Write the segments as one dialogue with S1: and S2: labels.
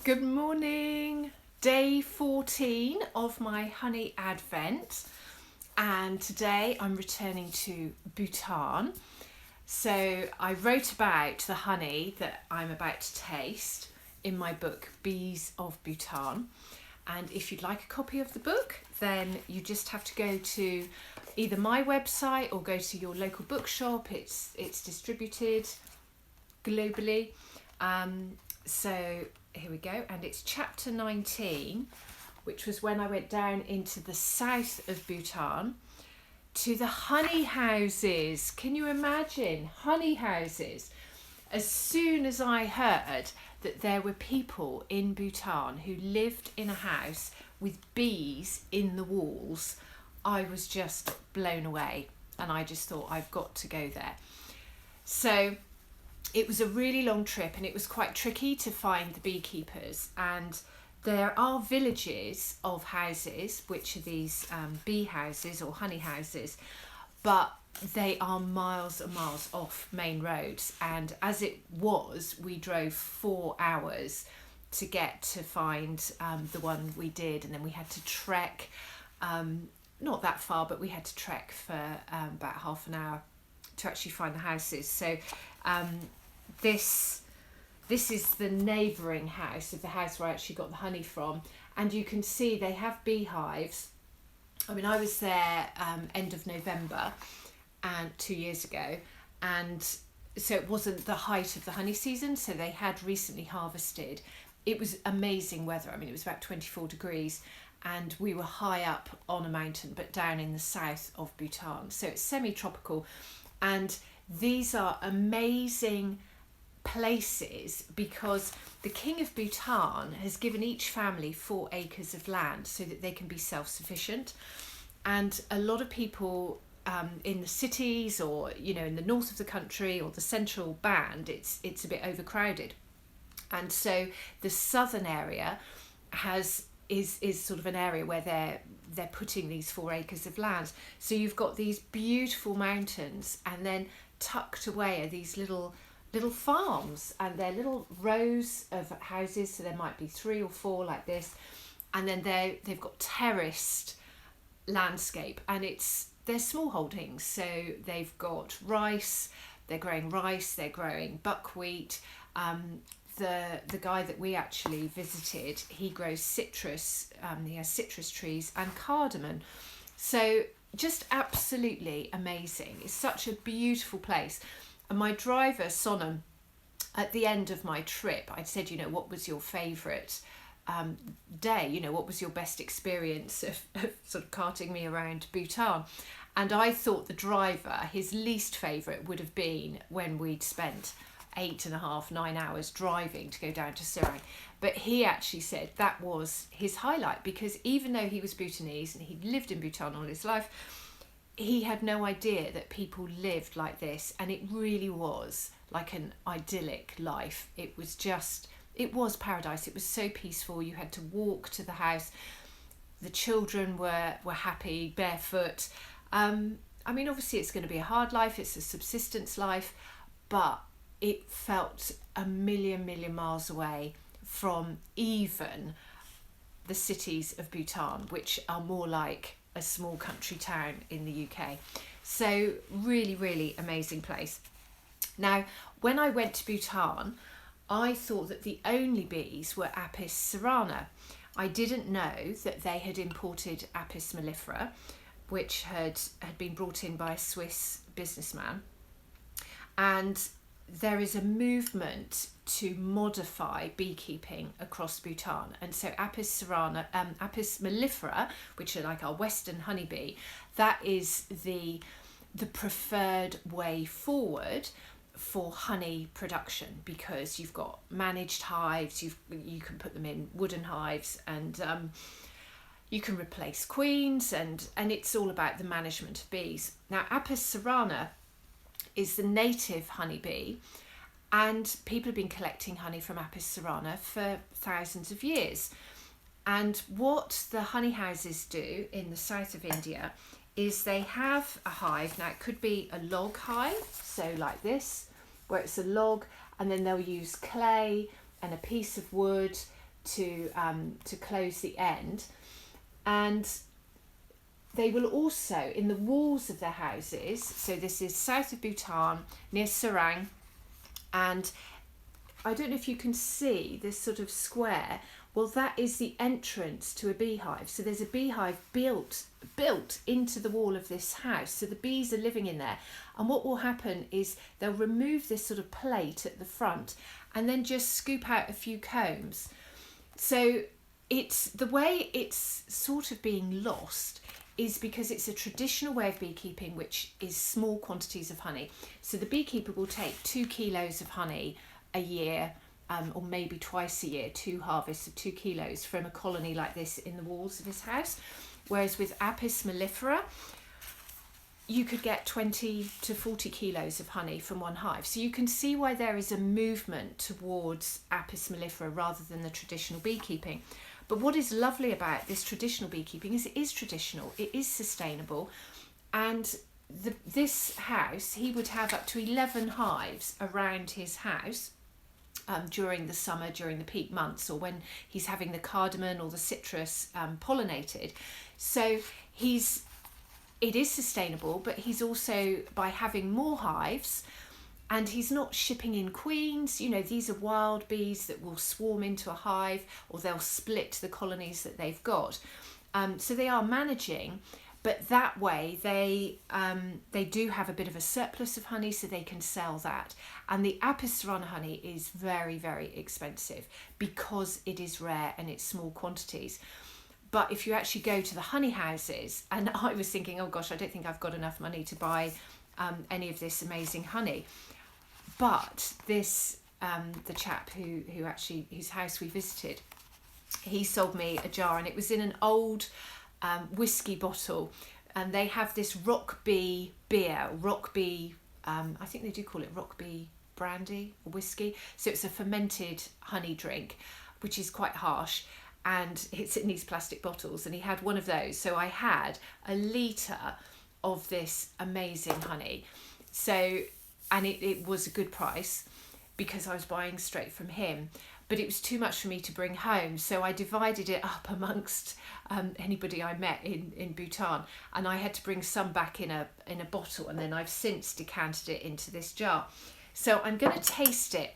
S1: Good morning, day 14 of my honey advent, and today I'm returning to Bhutan. So I wrote about the honey that I'm about to taste in my book Bees of Bhutan, and if you'd like a copy of the book then you just have to go to either my website or go to your local bookshop. It's distributed globally. So here we go, and it's chapter 19, which was when I went down into the south of Bhutan to the honey houses. Can you imagine honey houses? As soon as I heard that there were people in Bhutan who lived in a house with bees in the walls, I was just blown away, and I just thought I've got to go there. So it was a really long trip, and it was quite tricky to find the beekeepers, and there are villages of houses which are these bee houses or honey houses, but they are miles and miles off main roads, and as it was, we drove 4 hours to get to find the one we did, and then we had to trek not that far, but we had to trek for about half an hour to actually find the houses. So this is the neighbouring house of the house where I actually got the honey from, and you can see they have beehives. I mean, I was there end of November and 2 years ago, and so it wasn't the height of the honey season, so they had recently harvested. It was amazing weather. I mean, it was about 24 degrees, and we were high up on a mountain but down in the south of Bhutan, so it's semi-tropical. And these are amazing places because the king of Bhutan has given each family 4 acres of land so that they can be self-sufficient. And a lot of people in the cities, or in the north of the country or the central band, it's a bit overcrowded, and so the southern area is sort of an area where they're putting these 4 acres of land. So you've got these beautiful mountains, and then tucked away are these little farms, and they're little rows of houses, so there might be 3 or 4 like this, and then they've got terraced landscape, and they're small holdings. So they've got rice, they're growing buckwheat. The guy that we actually visited, he grows citrus. He has citrus trees and cardamom. So just absolutely amazing. It's such a beautiful place. And my driver, Sonam, at the end of my trip, I'd said, what was your favourite day? What was your best experience of sort of carting me around Bhutan? And I thought the driver, his least favourite would have been when we'd spent 9 hours driving to go down to Cerana. But he actually said that was his highlight, because even though he was Bhutanese and he'd lived in Bhutan all his life, he had no idea that people lived like this, and it really was like an idyllic life. It was paradise. It was so peaceful. You had to walk to the house. The children were happy, barefoot. I mean, obviously it's going to be a hard life. It's a subsistence life, but it felt a million miles away from even the cities of Bhutan, which are more like a small country town in the UK. So really amazing place. Now, when I went to Bhutan, I thought that the only bees were Apis cerana. I didn't know that they had imported Apis mellifera, which had been brought in by a Swiss businessman. And there is a movement to modify beekeeping across Bhutan, and so Apis mellifera, which are like our western honeybee, that is the preferred way forward for honey production, because you've got managed hives, you can put them in wooden hives, and you can replace queens, and it's all about the management of bees. Now, Apis cerana is the native honeybee, and people have been collecting honey from Apis cerana for thousands of years. And what the honey houses do in the south of India is they have a hive. Now, it could be a log hive, so like this, where it's a log, and then they'll use clay and a piece of wood to close the end. And they will also, in the walls of their houses, so this is south of Bhutan, near Sarang, and I don't know if you can see this sort of square. Well, that is the entrance to a beehive. So there's a beehive built into the wall of this house. So the bees are living in there. And what will happen is they'll remove this sort of plate at the front and then just scoop out a few combs. So it's the way it's sort of being lost is because it's a traditional way of beekeeping, which is small quantities of honey. So the beekeeper will take 2 kilos of honey a year, or maybe twice a year, 2 harvests of 2 kilos from a colony like this in the walls of his house. Whereas with Apis mellifera, you could get 20 to 40 kilos of honey from one hive. So you can see why there is a movement towards Apis mellifera rather than the traditional beekeeping. But what is lovely about this traditional beekeeping is it is traditional, it is sustainable, and this house, he would have up to 11 hives around his house during the summer, during the peak months, or when he's having the cardamom or the citrus pollinated. So it is sustainable, but he's also, by having more hives, and he's not shipping in queens. You know, these are wild bees that will swarm into a hive, or they'll split the colonies that they've got. So they are managing, but that way they do have a bit of a surplus of honey, so they can sell that. And the Apis cerana honey is very, very expensive because it is rare and it's small quantities. But if you actually go to the honey houses, and I was thinking, oh gosh, I don't think I've got enough money to buy any of this amazing honey. But this, the chap who actually, whose house we visited, he sold me a jar, and it was in an old whiskey bottle, and they have this rock bee beer, rock bee, I think they do call it rock bee brandy or whiskey. So it's a fermented honey drink, which is quite harsh, and it's in these plastic bottles, and he had one of those. So I had a litre of this amazing honey. So, and it was a good price because I was buying straight from him, but it was too much for me to bring home. So I divided it up amongst anybody I met in Bhutan, and I had to bring some back in a bottle, and then I've since decanted it into this jar. So I'm going to taste it.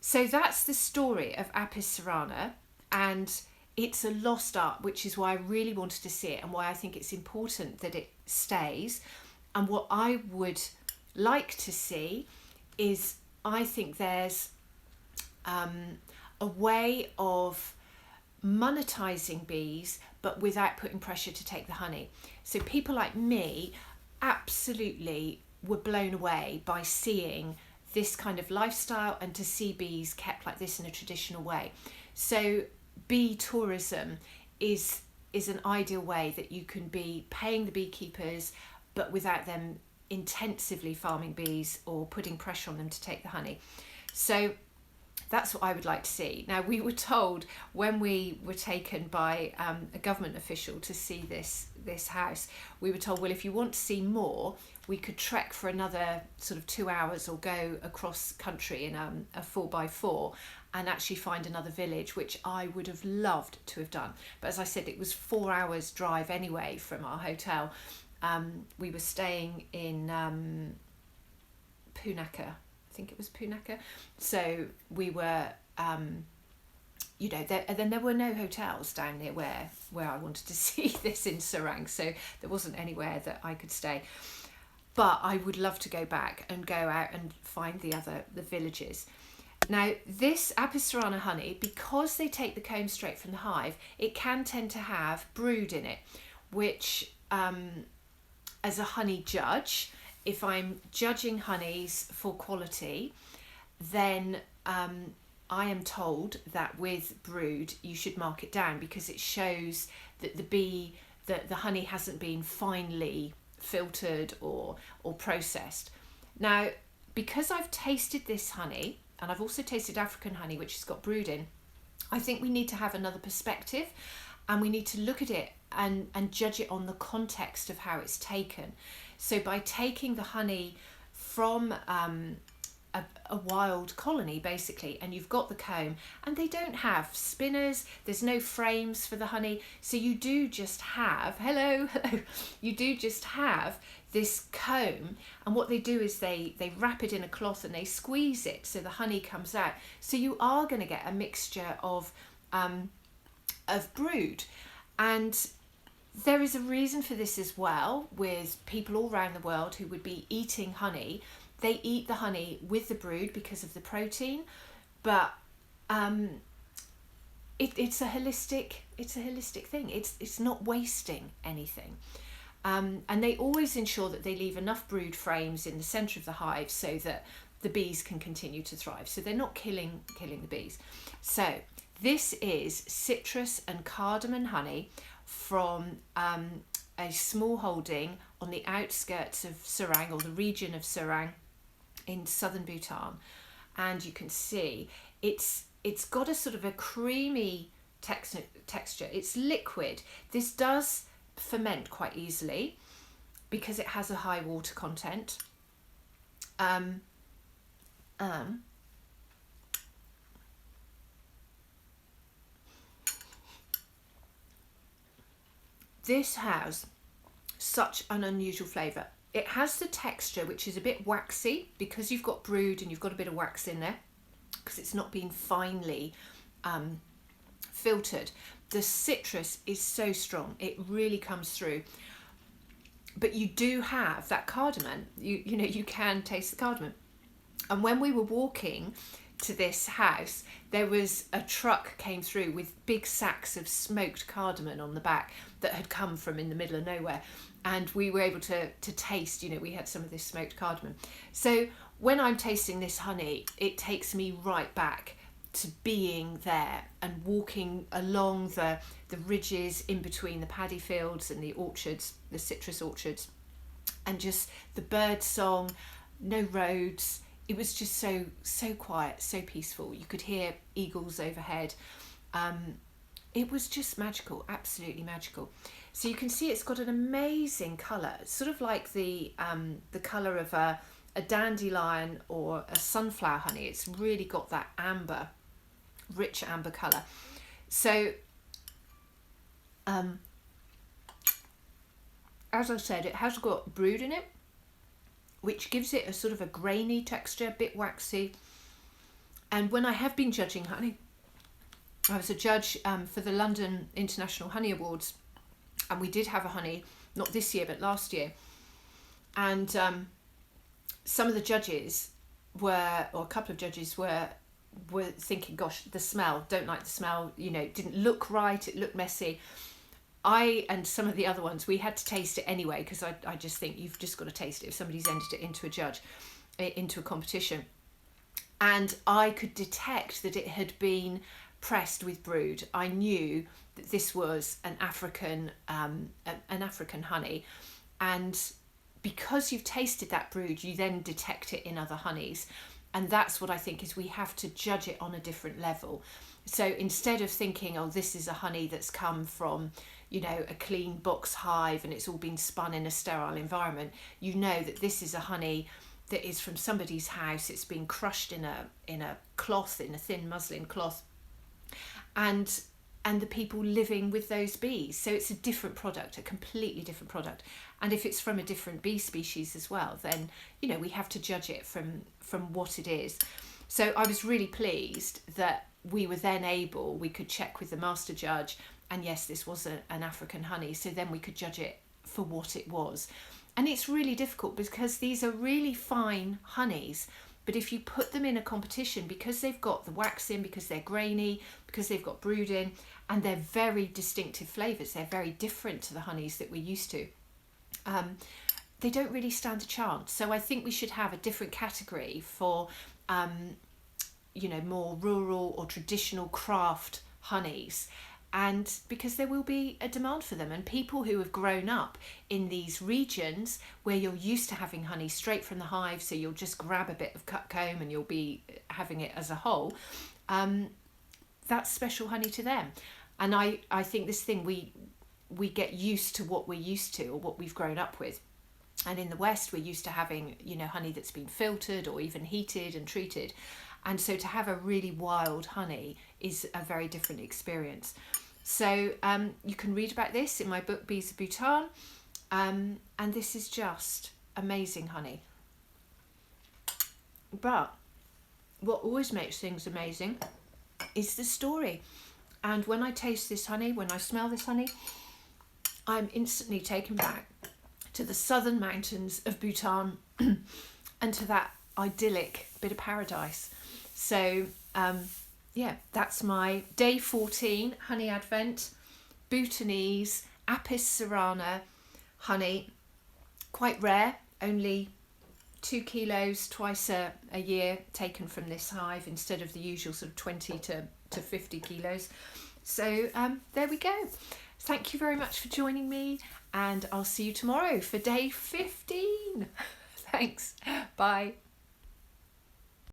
S1: So that's the story of Apis cerana, and it's a lost art, which is why I really wanted to see it and why I think it's important that it stays. And what I would like to see is, I think there's a way of monetizing bees but without putting pressure to take the honey. So people like me absolutely were blown away by seeing this kind of lifestyle and to see bees kept like this in a traditional way. So bee tourism is an ideal way that you can be paying the beekeepers but without them intensively farming bees or putting pressure on them to take the honey. So that's what I would like to see. Now, we were told when we were taken by a government official to see this house, we were told, well, if you want to see more, we could trek for another sort of 2 hours or go across country in a 4x4 and actually find another village, which I would have loved to have done. But as I said, it was 4 hours drive anyway from our hotel. We were staying in Punakha, I think it was Punakha. So we were, then there were no hotels down near where I wanted to see this in Sarang. So there wasn't anywhere that I could stay. But I would love to go back and go out and find the villages. Now, this Apis cerana honey, because they take the comb straight from the hive, it can tend to have brood in it, which, as a honey judge, if I'm judging honeys for quality, then I am told that with brood you should mark it down because it shows that the honey hasn't been finely filtered or processed. Now, because I've tasted this honey, and I've also tasted African honey which has got brood in, I think we need to have another perspective, and we need to look at it and judge it on the context of how it's taken. So by taking the honey from a wild colony basically, and you've got the comb, and they don't have spinners, there's no frames for the honey, so you do just have hello you do just have this comb, and what they do is they wrap it in a cloth and they squeeze it so the honey comes out, so you are going to get a mixture of brood. And there is a reason for this as well, with people all around the world who would be eating honey. They eat the honey with the brood because of the protein, but it's a holistic thing. It's not wasting anything, and they always ensure that they leave enough brood frames in the centre of the hive so that the bees can continue to thrive. So they're not killing the bees. So this is citrus and cardamom honey from a small holding on the outskirts of Serang, or the region of Serang in southern Bhutan, and you can see it's got a sort of a creamy texture. It's liquid. This does ferment quite easily because it has a high water content. This has such an unusual flavour. It has the texture which is a bit waxy because you've got brood and you've got a bit of wax in there because it's not been finely filtered. The citrus is so strong, it really comes through. But you do have that cardamom. You know, you can taste the cardamom. And when we were walking to this house, there was a truck came through with big sacks of smoked cardamom on the back that had come from in the middle of nowhere, and we were able to taste, you know, we had some of this smoked cardamom. So when I'm tasting this honey, it takes me right back to being there and walking along the ridges in between the paddy fields and the orchards, the citrus orchards, and just the bird song, no roads. It was just so quiet, so peaceful. You could hear eagles overhead. It was just magical, absolutely magical. So you can see it's got an amazing colour, sort of like the colour of a dandelion or a sunflower honey. It's really got that amber, rich amber colour. So as I said, it has got brood in it, which gives it a sort of a grainy texture, a bit waxy. And when I have been judging honey, I was a judge for the London International Honey Awards, and we did have a honey, not this year but last year, and some of the judges were, or a couple of judges were thinking, gosh, the smell, don't like the smell, you know, it didn't look right, it looked messy. I and some of the other ones, we had to taste it anyway, because I just think you've just got to taste it if somebody's entered it into a competition. And I could detect that it had been pressed with brood. I knew that this was an African honey, and because you've tasted that brood, you then detect it in other honeys, and that's what I think is we have to judge it on a different level. So instead of thinking, oh, this is a honey that's come from, you know, a clean box hive and it's all been spun in a sterile environment, you know that this is a honey that is from somebody's house. It's been crushed in a cloth, in a thin muslin cloth, and the people living with those bees. So it's a different product, a completely different product. And if it's from a different bee species as well, then, you know, we have to judge it from what it is. So I was really pleased that we were then able, we could check with the master judge, and yes, this was an African honey, so then we could judge it for what it was. And it's really difficult because these are really fine honeys, but if you put them in a competition, because they've got the wax in, because they're grainy, because they've got brood in, and they're very distinctive flavours, they're very different to the honeys that we're used to, they don't really stand a chance. So I think we should have a different category for you know, more rural or traditional craft honeys, and because there will be a demand for them, and people who have grown up in these regions where you're used to having honey straight from the hive, so you'll just grab a bit of cut comb and you'll be having it as a whole, that's special honey to them. And I think this thing, we get used to what we're used to or what we've grown up with. And in the West, we're used to having, you know, honey that's been filtered or even heated and treated. And so to have a really wild honey is a very different experience. So you can read about this in my book, Bees of Bhutan. And this is just amazing honey. But what always makes things amazing is the story. And when I taste this honey, when I smell this honey, I'm instantly taken back to the southern mountains of Bhutan and to that idyllic bit of paradise. So yeah, that's my day 14 honey advent, Bhutanese Apis cerana honey, quite rare, only 2 kilos twice a year taken from this hive instead of the usual sort of 20 to 50 kilos. So there we go. Thank you very much for joining me, and I'll see you tomorrow for day 15. Thanks. Bye.